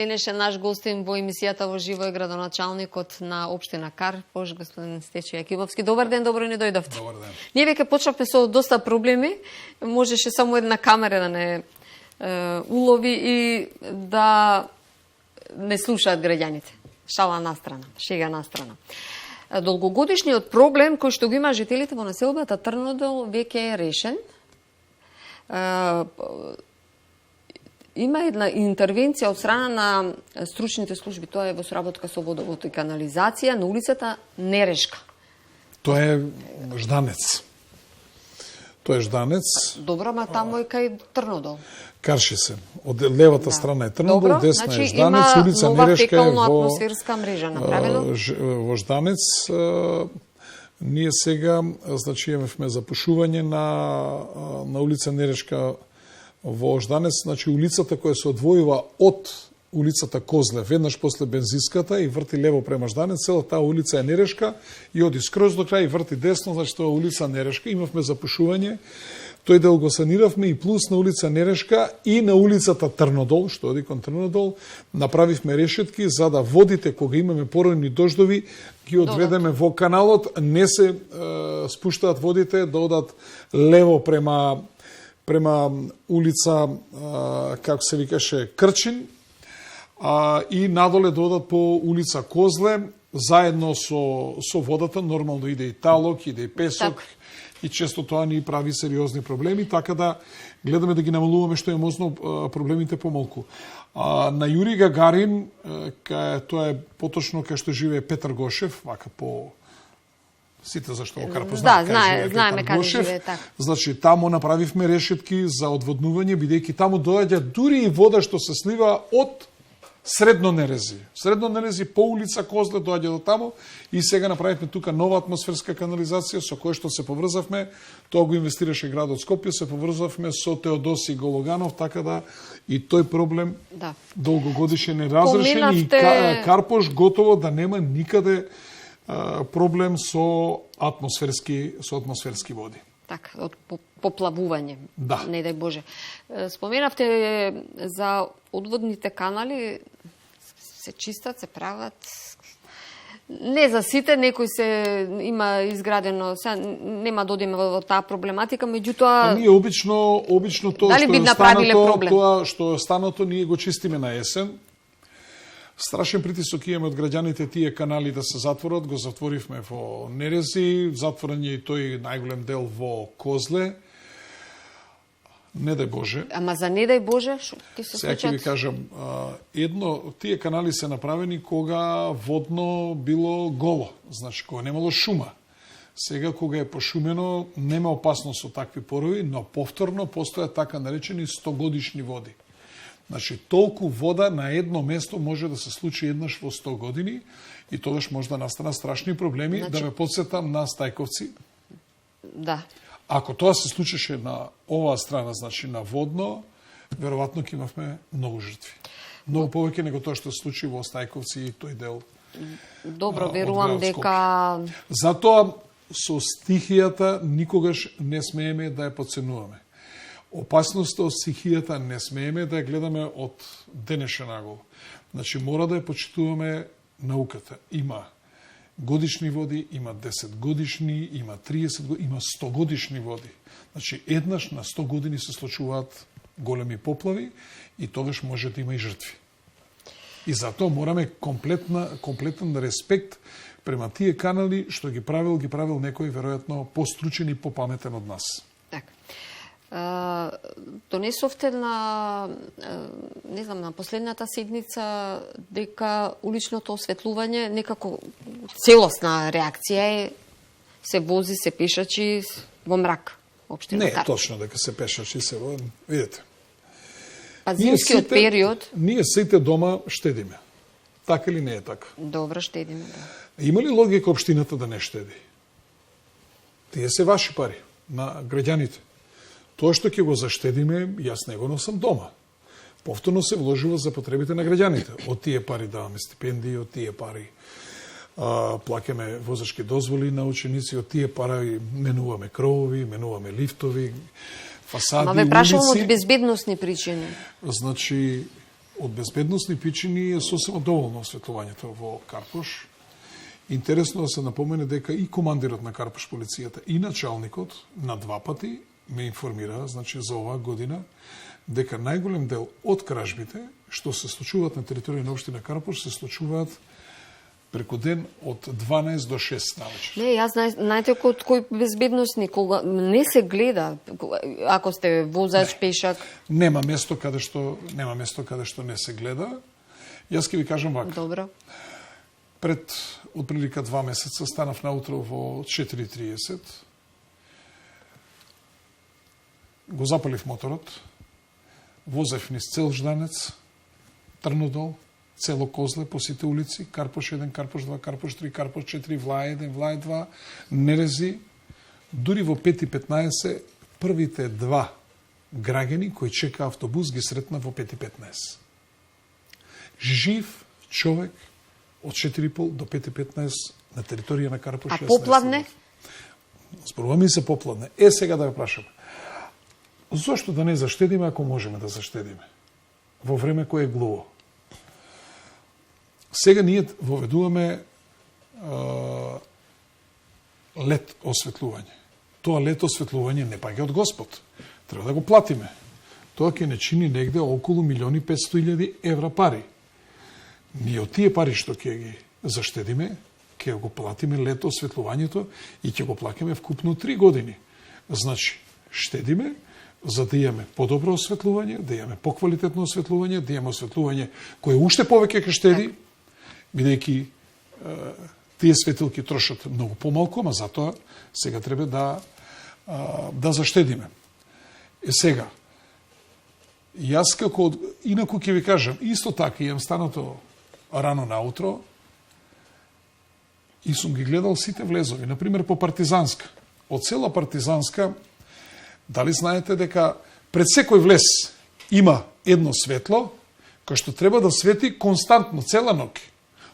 Денеше наш гостин во емисијата во живо е градоначалникот на општина Карпош, господин Стечо Јакимовски. Добар ден, добро ни дојдовте. Добар ден. Ние веќе почнавме со доста проблеми. Можеше само една камера да не улови и да не слушаат граѓаните. Шала на страна, шега на страна. Долгогодишниот проблем кој што го има жителите во населбата Трнодол веќе е решен. Има една интервенција од страна на стручните служби, тоа е во сработка со водовод и канализација на улицата Нерешка. Тоа е Жданец. Тоа е Жданец. Добро, ма тамо е кај Трнодол. Карши се. Од левата страна е Трнодол, Добро, десна значи, е Жданец, улица Нерешка е нова во атмосферска мрежа направено. Во Жданец. Ние сега, значи, имавме запушување на улица Нерешка во Жданец, значи улицата која се одвојува од улицата Козле, веднаш после бензинската и врти лево према Жданец, цела таа улица е Нерешка и оди скроз до крај и врти десно, значи тоа е улица Нерешка. Имавме запушување, тој дел го саниравме и плюс на улица Нерешка и на улицата Трнодол, што оди кон Трнодол, направивме решетки за да водите кога имаме поројни дождови ги одведеме во каналот, не се спуштаат водите да одат лево према улица, како се викаше, Крчин, и надоле да одат по улица Козле, заедно со водата, нормално иде и талок, иде и песок, и често тоа ни прави сериозни проблеми, така да гледаме да ги намалуваме што е можно проблемите помалку. На Јури Гагарин, тоа е поточно кај што живее Петар Гошев, вака по сите зашто го Карпош знаеме каде живее, така. Значи, таму направивме решетки за одводнување, бидејќи таму доаѓа дури и вода што се слива од Средно Нерези. Средно Нерези по улица Козле доаѓа до таму и сега направивме тука нова атмосферска канализација со која што се поврзавме, тоа го инвестираше градот Скопје, се поврзавме со Теодоси Гологанов, така да и тој проблем долгогодишен е разрешен и Карпош готово да нема никаде проблем со атмосферски води. Така, од поплавување. Да. Не дај Боже. Споменавте за одводните канали, се чистат, се прават. Не за сите, некои се има изградено, сега нема да одиме во таа проблематика, меѓутоа ние обично тоа дали би направиле проблем? Тоа што е станато ние го чистиме на есен. Страшен притисок имаме од граѓаните тие канали да се затворат, го затворивме во Нерези, затворен е и тој најголем дел во Козле. Не дај Боже. Ама за не дај Боже, што ти се случат? Сега ќе ви кажам, тие канали се направени кога водно било голо, значи кога немало шума. Сега кога е пошумено, нема опасност од такви порови, но повторно постојат така наречени 100-годишни води. Значи, толку вода на едно место може да се случи еднаш во 100 години и тогаш може да настанат страшни проблеми. Значи, да ве подсетам на Стајковци. Да. Ако тоа се случеше на оваа страна, значи на водно, веројатно ќе имавме многу жртви. Многу повеќе него тоа што се случи во Стајковци и тој дел. Добро, верувам дека затоа со стихијата никогаш не смееме да ја подценуваме. Опасноста од стихијата не смееме да ја гледаме од денешен нагол. Значи, мора да ја почитуваме науката. Има годишни води, има 10 годишни, има 30 годишни, има 100 годишни води. Значи, еднаш на 100 години се случуваат големи поплави и тогаш може да има и жртви. И затоа мораме комплетен респект према тие канали што ги правил некој веројатно постручен и попаметен од нас. Така. Донесовте на последната седница дека уличното осветлување некако целосна реакција е, се вози, се пешачи во мрак. Не е точно дека се пешачи, видите. Па зимскиот период... Ние сите дома штедиме. Така или не е така? Добро, штедиме, да. Има ли логика општината да не штеди? Тие се ваши пари, на граѓаните. Тоа што ќе го заштедиме, јас него носам дома. Повторно се вложува за потребите на граѓаните. Од тие пари даваме стипендии, од тие пари плаќаме возачки дозволи на ученици, од тие пари менуваме кровови, менуваме лифтови, фасади, улици. Ма ве прашувам од безбедносни причини. Значи, од безбедносни причини е сосема доволно осветлувањето во Карпош. Интересно да се напомене дека и командирот на Карпош полицијата и началникот на 2 пати ме информира, значи за оваа година, дека најголем дел од кражбите што се случуваат на територија на општина Карпош се случуваат преку ден од 12 до 6 навечер. Не, јас знаете кој безбедносни кога не се гледа ако сте возач, пешак. Нема место каде што не се гледа. Јас ќе ви кажам вака. Добро. Пред отприлика 2 месеца станав наутро во 4:30. Го запалив моторот. Возев низ цел Жданец, Трнодол, цело Козле, по сите улици, Карпош 1, Карпош 2, Карпош 3, Карпош 4, Влај 1, Влај 2, Нерези. Дури во 5:15 првите 2 граѓани кои чека автобус ги сретна во 5:15. Жив човек од 4:30 до 5:15 на територија на Карпош. А попладне? Зборуваме се попладне. Сега да ве прашам. Зошто да не заштедиме ако можеме да заштедиме? Во време кое е глуво. Сега ние воведуваме лед осветлување. Тоа лед осветлување не паѓа од Господ. Треба да го платиме. Тоа ќе не чини негде околу 1.500.000 евра пари. Ние од тие пари што ќе ги заштедиме, ќе го платиме лед осветлувањето и ќе го плакаме вкупно 3 години. Значи, штедиме за да имаме подобро осветлување, да имаме поквалитетно осветлување, да имаме осветлување кое уште повеќе ќе штеди, бидејќи тие светилки трошат многу помалку, ама затоа сега треба да заштедиме. Сега, јас како, инаку ќе ви кажам, исто така имам станато рано наутро и сум ги гледал сите влезови, например по Партизанска. Од цела Партизанска, дали знаете дека пред секој влез има едно светло, кој што треба да свети константно, цела ноќ.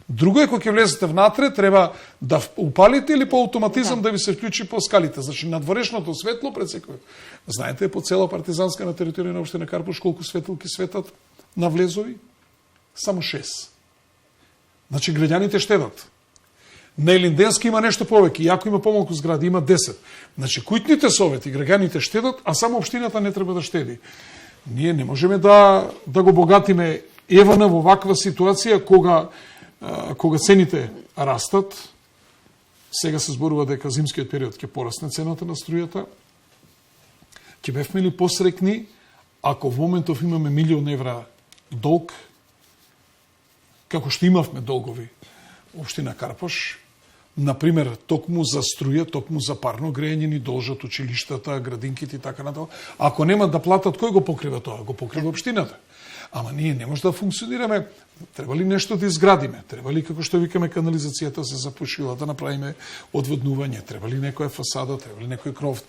Друго е, кога ќе влезете внатре, треба да упалите или по автоматизам да ви се вклучи по скалите. Значи, надворешното светло пред секој. Знаете, по цела Партизанска на територија на општина Карпош, колку светилки светат на влезови? Само 6. Значи, граѓаните штедат. На Елинденски има нешто повеќе, и ако има помалку згради, има 10. Значи, кујтните совети, граѓаните штедат, а само општината не треба да штеди. Ние не можеме да го богатиме евана во ваква ситуација кога цените растат. Сега се зборува дека зимскиот период ќе порасне цената на струјата. Ќе бевме ли посрекни ако во моментов имаме 1.000.000 евра долг, како што имавме долгови општина Карпош, например, токму за струја, токму за парно грејење ни должат училиштата, градинките и така натаму. Ако нема да платат, кој го покрива тоа? Го покрива општината. Ама ние не може да функционираме. Треба ли нешто да изградиме? Треба ли, како што викаме, канализацијата се запушила, да направиме одводнување? Треба ли некоја фасада? Треба ли некој кров?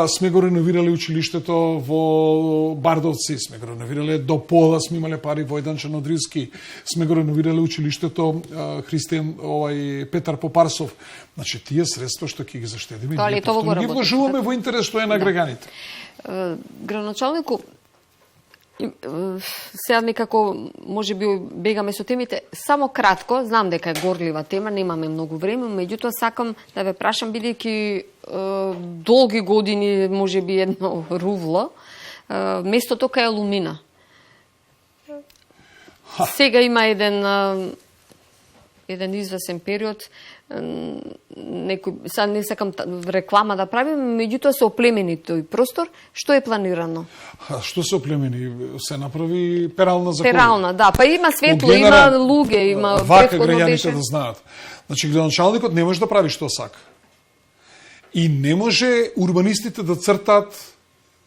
Сме го реновирали училиштето во Бардовци, сме го реновирали до пола, сме имале пари во Војдан Чернодрилски, сме го реновирали училиштето Петар Попарсов. Значи, тие средства што ќе ги заштедиме, ние повторно ги вложуваме во интерес што е на граѓаните. Граначалнику, сега некако може би бегаме со темите, само кратко, знам дека е горлива тема, немаме многу време, меѓутоа сакам да ве прашам, бидејќи долги години, може би едно рувло, местото кај Алумина. Сега има еден извесен период, сега не сакам реклама да правим, меѓутоа се оплемени тој простор. Што е планирано? Што се оплемени? Се направи перална за перална, да. Па има светло, има луѓе, има вака граѓаните да знаат. Значи, градоначалникот не може да прави што сака. И не може урбанистите да цртат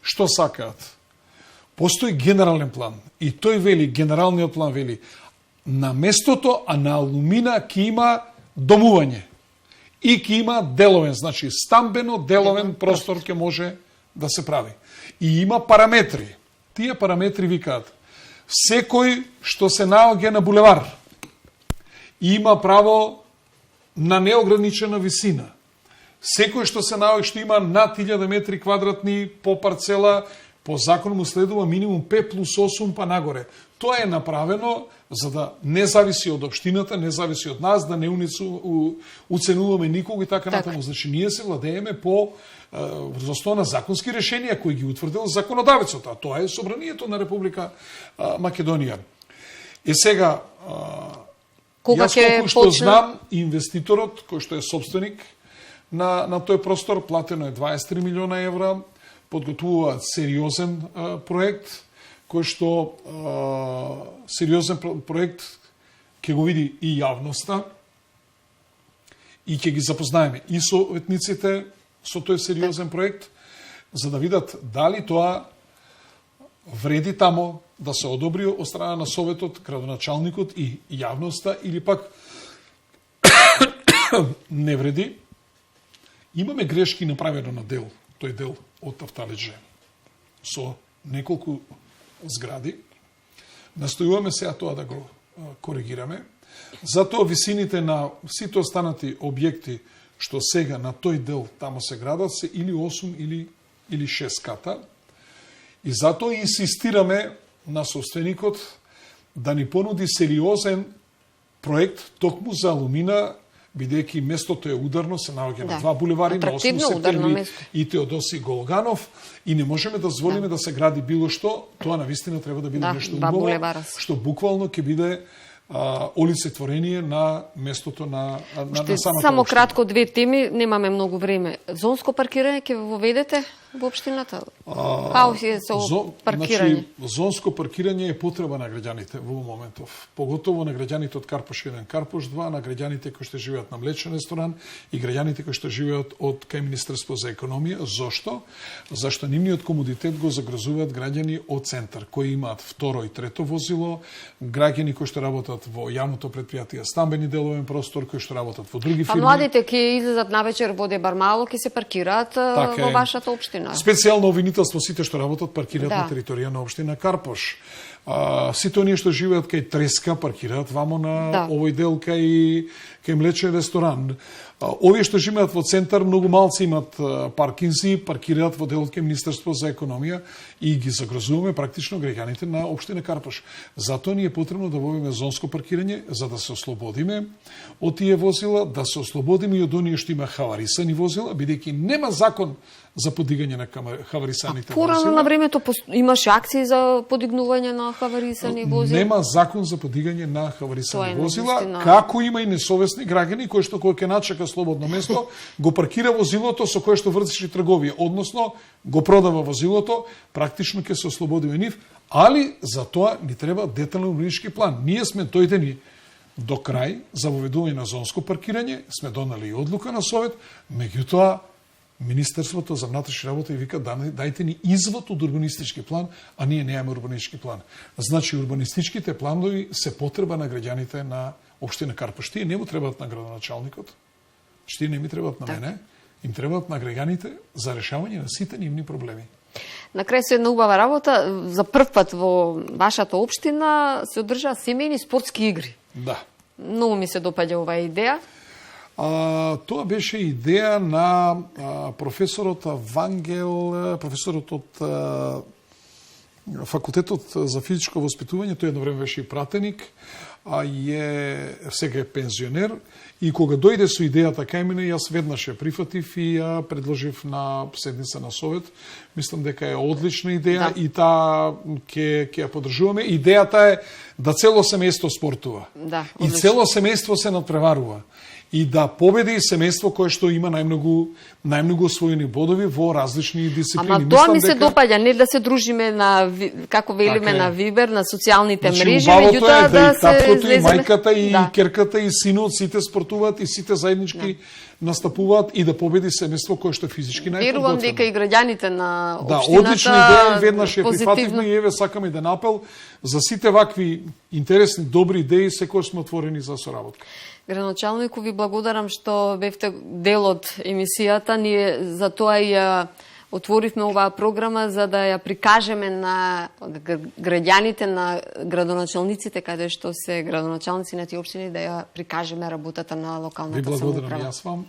што сакаат. Постои генерален план. И тој вели, генералниот план вели, на местото, а на Алумина ќе има домување. И ќе има деловен, значи стамбено деловен простор ќе може да се прави. И има параметри. Тие параметри викаат, секој што се наоѓа на булевар има право на неограничена висина. Секој што се наоѓа, што има над 1000 метри квадратни по парцела, По закон му следува минимум 5 плюс 8 па нагоре. Тоа е направено за да не зависи од општината, не зависи од нас, да не уценуваме никого и така натаму. Значи, ние се владееме по врз основа на законски решенија кои ги утврдил законодавецот, а тоа е Собранието на Република Македонија. И сега, јас колку што знам, инвеститорот, кој што е собственик на тој простор, платено е 23 милиона евра, подготвуваат сериозен проект, кој што сериозен проект ќе го види и јавноста и ќе ги запознаеме и советниците со тој сериозен проект, за да видат дали тоа вреди тамо да се одобри од страна на Советот, градоначалникот и јавноста, или пак не вреди. Имаме грешки направено на дел, тој дел од Тафталиџе, со неколку згради. Настојуваме сега тоа да го коригираме. Затоа висините на сите останати објекти што сега на тој дел тамо се градат се или 8 или 6 ката. И затоа инсистираме на собственикот да ни понуди сериозен проект токму за Алумина, бидејќи местото е ударно, се наоѓа на два булевари, на 8 септември и Теодоси Голганов, и не можеме да дозволиме да се гради било што. Тоа навистина треба да биде нешто убаво, што буквално ќе биде олицетворение на местото на самата само општина. кратко две теми, немаме многу време. Зонско паркирање ќе воведете во општината? Како е со паркирање? Значи, зонско паркирање е потреба на граѓаните во моментов. Поготово на граѓаните од Карпош 1, Карпош 2, на граѓаните кои што живеат на млечен ресторан и граѓаните кои што живеат од кај Министерство за економија. Зошто? Зашто нивниот комодитет го загрозуваат граѓани од центар, кои имаат второ и трето возило, граѓани кои што работат во јавното предпријатие стамбени деловен простор, кои што работат во други фирми. А младите ќе излезат навечер во Дебармало, ќе се паркираат во вашата општина? Специјално обвинителство сите што работат паркираат на територија на општина Карпош. Сите оние што живеат кај Треска паркираат вамо на овој дел кај млечен ресторан. Овие што живеат во центар, многу малци имат паркинзи, паркираат во делот кај Министерство за економија и ги загрозуваме практично граѓаните на општина Карпош. Затоа ни е потребно да вовеме зонско паркирање, за да се ослободиме од тие возила, да се ослободиме и од оние што има хаварисани возила, бидејќи нема закон за подигање на хаварисаните возила. Порано на времето имаше акции за подигнување на хаварисани возила? Нема закон за подигање на хаварисани возила, како има и несовесни граѓани кои што кој ќе начека слободно место, го паркира возилото со кое што врши трговија, односно го продава возилото, практично ќе се ослободиме нив, али за тоа ни треба детален урбанистички план. Ние сме дојдени до крај за воведување на зонско паркирање, сме донели и одлука на Совет, меѓутоа Министерството за внатрешни работи вика дајте ни извод од урбанистички план, а ние немаме урбанистички план. Значи урбанистичките планови се потреба на граѓаните на општина Карпош. Тие не му требаат на градоначалникот, тие не ми требаат на мене, им требаат на граѓаните за решавање на сите нивни проблеми. На крај се една убава работа. За прв пат во вашата општина се одржаа семејни спортски игри. Да. Многу ми се допаѓа оваа идеја. Тоа беше идеја на професорот Вангел, професорот од Факултетот за физичко воспитување, тој едно време беше и пратеник, сега е пензионер, и кога дојде со идејата кај мене, јас веднаш ја прифатив и ја предложив на седница на Совет. Мислам дека е одлична идеја и таа ќе ја поддржуваме. Идејата е да цело семејство спортува. И цело семејство се надпреварува. И да победи семејство кое што има најмногу освоени бодови во различни дисциплини. Ама тоа ми се допаѓа, не да се дружиме на, како велиме, на Вибер, на социјалните мрежи, меѓутоа да се таткото и мајката и керката и синот сите спортуваат и сите заеднички настапуваат и да победи семејство кое што е физички најподготвено. Верувам дека и граѓаните на општината одлична идеја, веднаш ја прифативме и еве сакаме да апел за сите вакви интересни, добри идеи, секој сме отворени за соработка. Градоначалнику, ви благодарам што бевте дел од емисијата. Ние за тоа ја отворивме оваа програма за да ја прикажеме на граѓаните, на градоначалниците, каде што се градоначалници на тие општини, да ја прикажеме работата на локалната самоуправа. Ви благодарам јас вам.